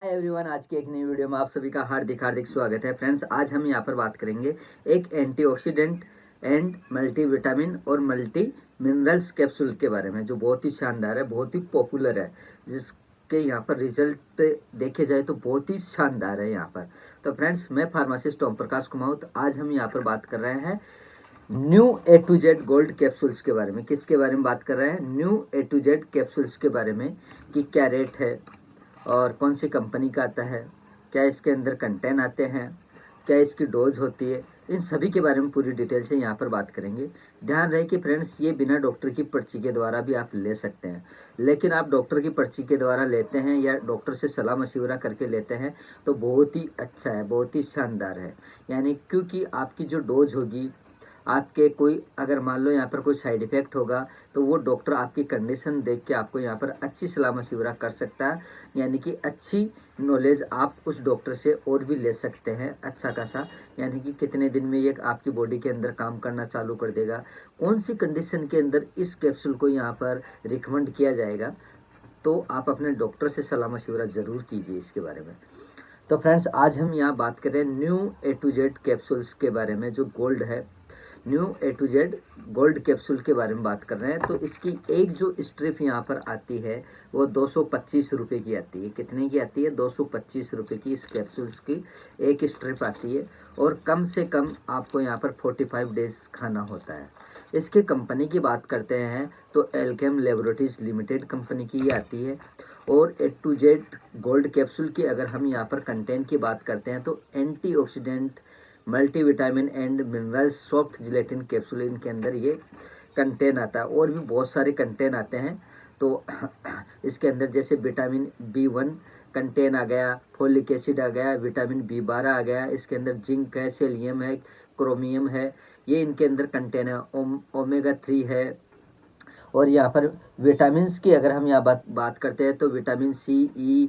Hi everyone, आज की एक नई वीडियो में आप सभी का हार्दिक हार्दिक स्वागत है। फ्रेंड्स, आज हम यहाँ पर बात करेंगे एक एंटीऑक्सीडेंट एंड मल्टीविटामिन और मल्टी मिनरल्स कैप्सूल के बारे में, जो बहुत ही शानदार है, बहुत ही पॉपुलर है, जिसके यहाँ पर रिजल्ट देखे जाए तो बहुत ही शानदार है यहाँ पर। तो फ्रेंड्स, मैं फार्मासिस्ट ओम प्रकाश कुमाऊत। आज हम यहाँ पर बात कर रहे हैं new A to Z gold capsules के बारे में। किसके बारे में बात कर रहे हैं? New A to Z capsules के बारे में, कि क्या रेट है और कौन सी कंपनी का आता है, क्या इसके अंदर कंटेन आते हैं, क्या इसकी डोज होती है, इन सभी के बारे में पूरी डिटेल से यहाँ पर बात करेंगे। ध्यान रहे कि फ्रेंड्स, ये बिना डॉक्टर की पर्ची के द्वारा भी आप ले सकते हैं, लेकिन आप डॉक्टर की पर्ची के द्वारा लेते हैं या डॉक्टर से सलाह मशवरा करके लेते हैं तो बहुत ही अच्छा है, बहुत ही शानदार है। यानी क्योंकि आपकी जो डोज होगी, आपके कोई अगर मान लो यहाँ पर कोई साइड इफ़ेक्ट होगा तो वो डॉक्टर आपकी कंडीशन देख के आपको यहाँ पर अच्छी सलाह मशवरा कर सकता है। यानी कि अच्छी नॉलेज आप उस डॉक्टर से और भी ले सकते हैं अच्छा खासा। यानी कि कितने दिन में ये आपकी बॉडी के अंदर काम करना चालू कर देगा, कौन सी कंडीशन के अंदर इस कैप्सूल को यहाँ पर रिकमेंड किया जाएगा, तो आप अपने डॉक्टर से सलाह मशवरा ज़रूर कीजिए इसके बारे में। तो फ्रेंड्स, आज हम यहाँ बात करें new A to Z capsules के बारे में, जो गोल्ड है, new A to Z gold capsule के बारे में बात कर रहे हैं। तो इसकी एक जो स्ट्रिप यहाँ पर आती है वो 225 रुपये की आती है। कितने की आती है? 225 रुपये की इस कैप्सूल्स की एक स्ट्रिप आती है, और कम से कम आपको यहाँ पर 45 डेज खाना होता है। इसकी कंपनी की बात करते हैं तो एल्केम लेबोरेटरीज लिमिटेड कंपनी की ये आती है। और ए टू जेड गोल्ड कैप्सूल की अगर हम यहाँ पर कंटेंट की बात करते हैं तो antioxidant multivitamin and minerals soft gelatin capsule, इनके अंदर ये कंटेन आता है। और भी बहुत सारे कंटेन आते हैं। तो इसके अंदर जैसे विटामिन B1 कंटेन आ गया, फोलिक एसिड आ गया, विटामिन B12 आ गया, इसके अंदर जिंक है, सेलियम है, क्रोमियम है, ये इनके अंदर कंटेन है। ओमेगा 3 है। और यहाँ पर विटामिन्स की अगर हम यहाँ बात करते हैं तो विटामिन C, E,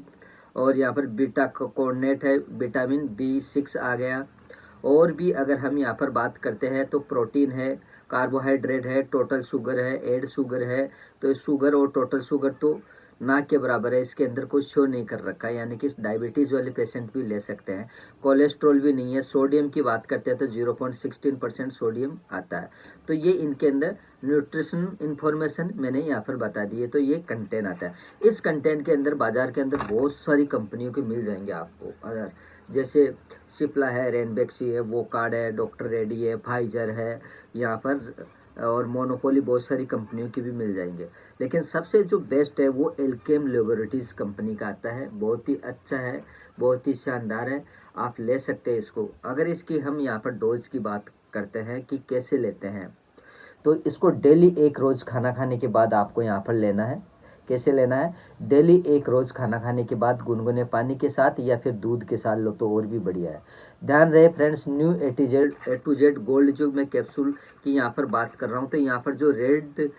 और यहाँ पर बीटा कोर्नेट है, विटामिन B6 आ गया। और भी अगर हम यहाँ पर बात करते हैं तो प्रोटीन है, कार्बोहाइड्रेट है, टोटल शुगर है, एड शुगर है। तो शुगर और टोटल शुगर तो ना के बराबर है, इसके अंदर कुछ शो नहीं कर रखा है, यानी कि डायबिटीज़ वाले पेशेंट भी ले सकते हैं। कोलेस्ट्रॉल भी नहीं है। सोडियम की बात करते हैं तो 0.16% सोडियम आता है। तो ये इनके अंदर न्यूट्रिशन इन्फॉर्मेशन मैंने यहाँ पर बता दी है। तो ये कंटेंट आता है। इस कंटेंट के अंदर बाजार के अंदर बहुत सारी कंपनियों के मिल जाएंगे आपको। अगर जैसे सिप्ला है, रेनबेक्सी है, वोकार्ड है, डॉक्टर रेडी है, फाइजर है यहाँ पर, और मोनोपोली बहुत सारी कंपनियों की भी मिल जाएंगे। लेकिन सबसे जो बेस्ट है वो एल्केम लेबोरेटरीज कंपनी का आता है। बहुत ही अच्छा है, बहुत ही शानदार है, आप ले सकते हैं इसको। अगर इसकी हम यहाँ पर डोज की बात करते हैं कि कैसे लेते हैं, तो इसको डेली एक रोज़ खाना खाने के बाद आपको यहाँ पर लेना है। कैसे लेना है? डेली एक रोज़ खाना खाने के बाद गुनगुने पानी के साथ या फिर दूध के साथ लो तो और भी बढ़िया है। ध्यान रहे friends, new A to Z gold जो मैं कैप्सूल की यहाँ पर बात कर रहा हूँ, तो यहाँ पर जो रेड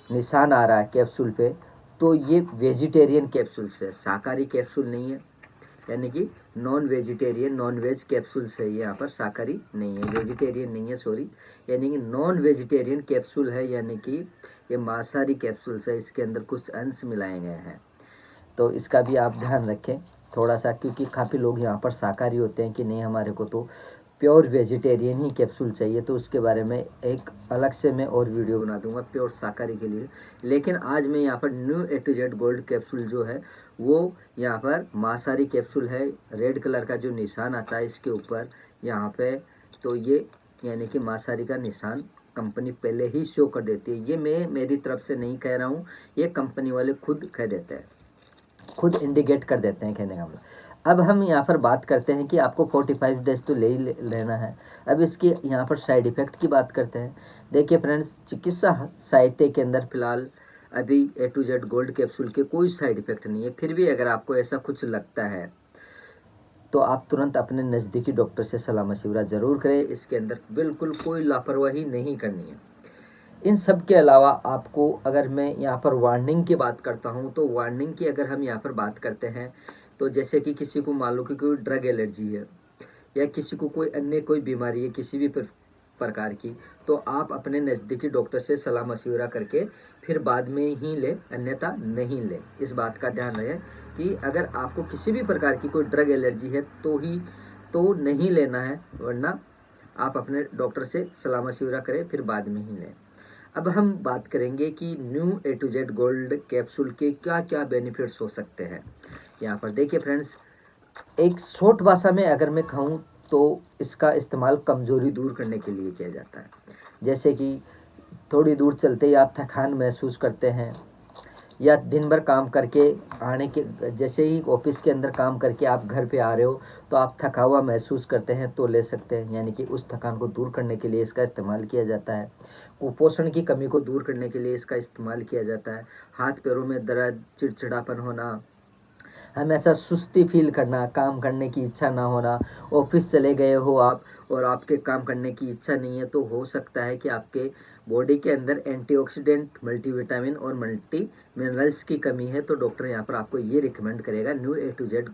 निशान आ रहा है कैप्सूल पे, तो ये वेजिटेरियन कैप्सूल्स है, शाकाहारी कैप्सूल नहीं है। यानी कि non vegetarian, non veg capsules है, ये यहाँ पर शाकाहारी नहीं है, वेजिटेरियन नहीं है, सॉरी। यानी कि नॉन वेजिटेरियन कैप्सूल है, यानी कि ये मांसाहारी कैप्सूल्स है, इसके अंदर कुछ अंश मिलाए गए हैं। तो इसका भी आप ध्यान रखें थोड़ा सा, क्योंकि काफ़ी लोग यहाँ पर शाकाहारी होते हैं कि नहीं हमारे को तो प्योर वेजिटेरियन ही कैप्सूल चाहिए। तो उसके बारे में एक अलग से मैं और वीडियो बना दूंगा प्योर शाकाहारी के लिए। लेकिन आज मैं यहाँ पर new A to Z gold capsule जो है वो यहाँ पर मांसाहारी कैप्सूल है। रेड कलर का जो निशान आता है इसके ऊपर यहाँ पे, तो ये यानी कि मांसाहारी का निशान कंपनी पहले ही शो कर देती है। ये मैं मेरी तरफ से नहीं कह रहा हूँ, ये कंपनी वाले खुद कह देते हैं, खुद इंडिकेट कर देते हैं कहने का मतलब। अब हम यहाँ पर बात करते हैं कि आपको 45 डेज तो लेना है। अब इसकी यहाँ पर साइड इफ़ेक्ट की बात करते हैं। देखिए फ्रेंड्स, चिकित्सा साहित्य के अंदर फिलहाल अभी ए टू जेड गोल्ड कैप्सूल के कोई साइड इफ़ेक्ट नहीं है। फिर भी अगर आपको ऐसा कुछ लगता है तो आप तुरंत अपने नज़दीकी डॉक्टर से सलाह मशवरा ज़रूर करें। इसके अंदर बिल्कुल कोई लापरवाही नहीं करनी है। इन सब के अलावा आपको, अगर मैं यहाँ पर वार्निंग की बात करता हूँ, तो वार्निंग की अगर हम यहाँ पर बात करते हैं तो जैसे कि किसी को मान लो कि कोई ड्रग एलर्जी है या किसी को कोई अन्य कोई बीमारी है किसी भी प्रकार की, तो आप अपने नज़दीकी डॉक्टर से सलाह मशवरा करके फिर बाद में ही ले, अन्यथा नहीं ले। इस बात का ध्यान रहे कि अगर आपको किसी भी प्रकार की कोई ड्रग एलर्जी है तो नहीं लेना है, वरना आप अपने डॉक्टर से सलाह मशविरा करें, फिर बाद में ही लें। अब हम बात करेंगे कि new A to Z gold capsule के क्या क्या बेनिफिट्स हो सकते हैं। यहाँ पर देखिए फ्रेंड्स, एक शॉर्ट भाषा में अगर मैं कहूँ तो इसका इस्तेमाल कमज़ोरी दूर करने के लिए किया जाता है। जैसे कि थोड़ी दूर चलते ही आप थकान महसूस करते हैं, या दिन भर काम करके आने के जैसे ही ऑफिस के अंदर काम करके आप घर पे आ रहे हो तो आप थका हुआ महसूस करते हैं, तो ले सकते हैं। यानी कि उस थकान को दूर करने के लिए इसका इस्तेमाल किया जाता है। कुपोषण की कमी को दूर करने के लिए इसका इस्तेमाल किया जाता है। हाथ पैरों में दर्द, चिड़चिड़ापन होना, हमेशा सुस्ती फील करना, काम करने की इच्छा ना होना, ऑफिस चले गए हो आप और आपके काम करने की इच्छा नहीं है, तो हो सकता है कि आपके बॉडी के अंदर एंटीऑक्सीडेंट, मल्टीविटामिन और मल्टी मिनरल्स की कमी है। तो डॉक्टर यहाँ पर आपको ये रिकमेंड करेगा, new A to Z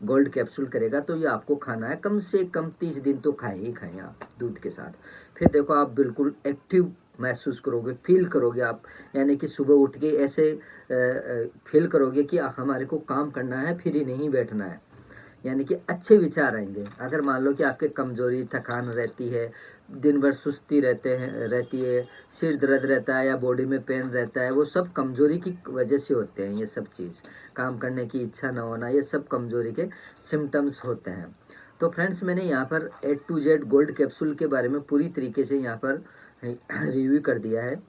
gold capsule करेगा। तो ये आपको खाना है, कम से कम 30 दिन तो खाए ही खाएं आप दूध के साथ। फिर देखो आप बिल्कुल एक्टिव महसूस करोगे, फील करोगे आप, यानी कि सुबह उठ के ऐसे फील करोगे कि हमारे को काम करना है, फिर ही नहीं बैठना है। यानी कि अच्छे विचार आएंगे। अगर मान लो कि आपके कमजोरी, थकान रहती है, दिन भर सुस्ती रहती है, सिर दर्द रहता है या बॉडी में पेन रहता है, वो सब कमजोरी की वजह से होते हैं। ये सब चीज़, काम करने की इच्छा ना होना, ये सब कमजोरी के सिम्टम्स होते हैं। तो फ्रेंड्स, मैंने यहाँ पर ए टू जेड गोल्ड कैप्सूल के बारे में पूरी तरीके से यहाँ पर रिव्यू कर दिया है।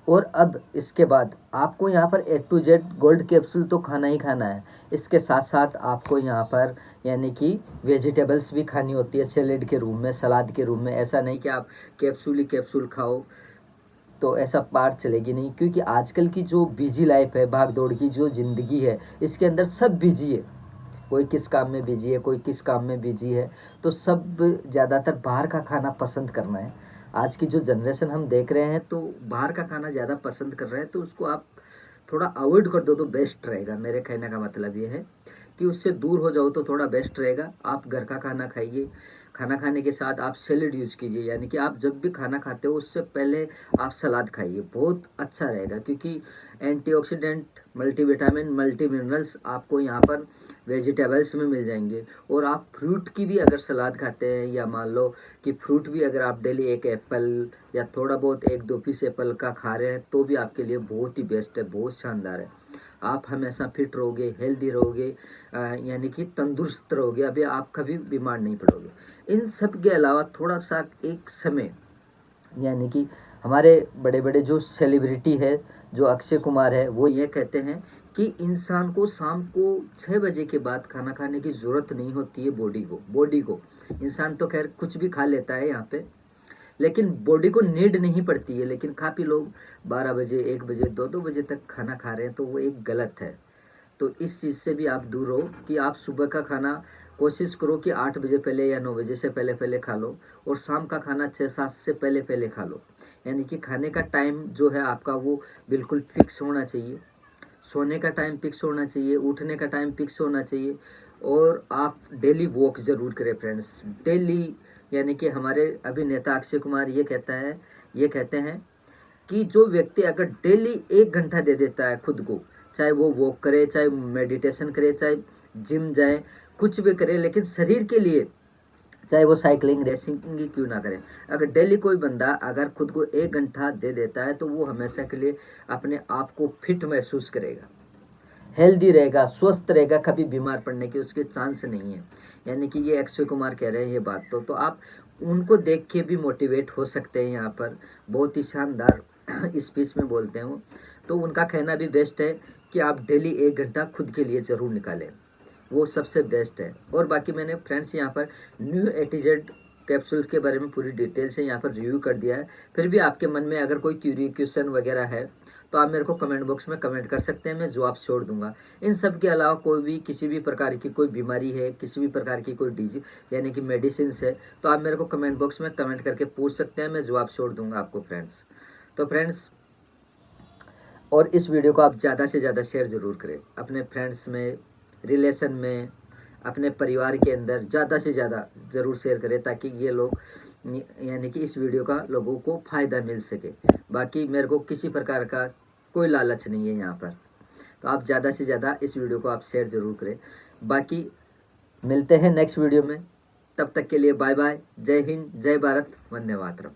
और अब इसके बाद आपको यहाँ पर ए टू जेड गोल्ड कैप्सूल तो खाना ही खाना है। इसके साथ साथ आपको यहाँ पर यानी कि वेजिटेबल्स भी खानी होती है, सैलेड के रूप में, सलाद के रूप में। ऐसा नहीं कि आप कैप्सूल ही कैप्सूल खाओ, तो ऐसा पार चलेगी नहीं। क्योंकि आजकल की जो बिजी लाइफ है, भाग दौड़ की जो ज़िंदगी है, इसके अंदर सब बिजी है। कोई किस काम में बिजी है, कोई किस काम में बिजी है, तो सब ज़्यादातर बाहर का खाना पसंद करना है। आज की जो जनरेशन हम देख रहे हैं तो बाहर का खाना ज़्यादा पसंद कर रहे हैं, तो उसको आप थोड़ा अवॉइड कर दो तो बेस्ट रहेगा। मेरे कहने का मतलब ये है कि उससे दूर हो जाओ तो थोड़ा बेस्ट रहेगा। आप घर का खाना खाइए, खाना खाने के साथ आप सैलेड यूज़ कीजिए, यानी कि आप जब भी खाना खाते हो उससे पहले आप सलाद खाइए, बहुत अच्छा रहेगा। क्योंकि एंटीऑक्सीडेंट, मल्टीविटामिन, मल्टी मिनरल्स आपको यहाँ पर वेजिटेबल्स में मिल जाएंगे। और आप फ्रूट की भी अगर सलाद खाते हैं, या मान लो कि फ्रूट भी अगर आप डेली एक एप्पल या थोड़ा बहुत 1-2 पीस एप्पल का खा रहे हैं, तो भी आपके लिए बहुत ही बेस्ट है, बहुत शानदार है। आप हमेशा फिट रहोगे, हेल्दी रहोगे, यानी कि तंदुरुस्त रहोगे, अभी आप कभी बीमार नहीं पड़ोगे। इन सब के अलावा थोड़ा सा एक समय, यानी कि हमारे बड़े बड़े जो सेलिब्रिटी है, जो अक्षय कुमार है, वो ये कहते हैं कि इंसान को शाम को 6 बजे के बाद खाना खाने की ज़रूरत नहीं होती है बॉडी को। इंसान तो खैर कुछ भी खा लेता है यहाँ पे, लेकिन बॉडी को नीड नहीं पड़ती है। लेकिन काफ़ी लोग 12 बजे, 1 बजे, 2-2 बजे तक खाना खा रहे हैं, तो वो एक गलत है। तो इस चीज़ से भी आप दूर हो कि आप सुबह का खाना कोशिश करो कि 8 बजे पहले या 9 बजे से पहले पहले खा लो, और शाम का खाना 6-7 से पहले पहले खा लो। यानी कि खाने का टाइम जो है आपका वो बिल्कुल फिक्स होना चाहिए, सोने का टाइम फिक्स होना चाहिए, उठने का टाइम फिक्स होना चाहिए। और आप डेली वॉक ज़रूर करें फ्रेंड्स, डेली। यानी कि हमारे अभिनेता अक्षय कुमार ये कहते हैं कि जो व्यक्ति अगर डेली 1 घंटा दे देता है खुद को, चाहे वो वॉक करे, चाहे मेडिटेशन करे, चाहे जिम जाए, कुछ भी करे, लेकिन शरीर के लिए, चाहे वो साइकिलिंग, रेसिंग ही क्यों ना करे, अगर डेली कोई बंदा अगर खुद को 1 घंटा दे देता है, तो वो हमेशा के लिए अपने आप को फिट महसूस करेगा, हेल्दी रहेगा, स्वस्थ रहेगा, कभी बीमार पड़ने के उसके चांस नहीं है। यानी कि ये अक्षय कुमार कह रहे हैं ये बात, तो आप उनको देख के भी मोटिवेट हो सकते हैं। यहाँ पर बहुत ही शानदार स्पीच में बोलते हैं वो, तो उनका कहना भी बेस्ट है कि आप डेली 1 घंटा खुद के लिए ज़रूर निकालें, वो सबसे बेस्ट है। और बाकी मैंने फ्रेंड्स यहाँ पर new A to Z capsule के बारे में पूरी डिटेल से यहाँ पर रिव्यू कर दिया है। फिर भी आपके मन में अगर कोई क्वेश्चन वगैरह है तो आप मेरे को कमेंट बॉक्स में कमेंट कर सकते हैं, मैं जवाब छोड़ दूंगा। इन सब के अलावा कोई भी किसी भी प्रकार की कोई बीमारी है, किसी भी प्रकार की कोई डिजीज यानी कि मेडिसिन है, तो आप मेरे को कमेंट बॉक्स में कमेंट करके पूछ सकते हैं, मैं जवाब छोड़ दूंगा आपको फ्रेंड्स। तो फ्रेंड्स, और इस वीडियो को आप ज़्यादा से ज़्यादा शेयर ज़रूर करें अपने फ्रेंड्स में, रिलेशन में, अपने परिवार के अंदर ज़्यादा से ज़्यादा ज़रूर शेयर करें, ताकि ये लोग, यानी कि इस वीडियो का लोगों को फ़ायदा मिल सके। बाकी मेरे को किसी प्रकार का कोई लालच नहीं है यहाँ पर। तो आप ज़्यादा से ज़्यादा इस वीडियो को आप शेयर ज़रूर करें। बाकी मिलते हैं नेक्स्ट वीडियो में, तब तक के लिए बाय बाय। जय हिंद, जय भारत, वंदे मातरम।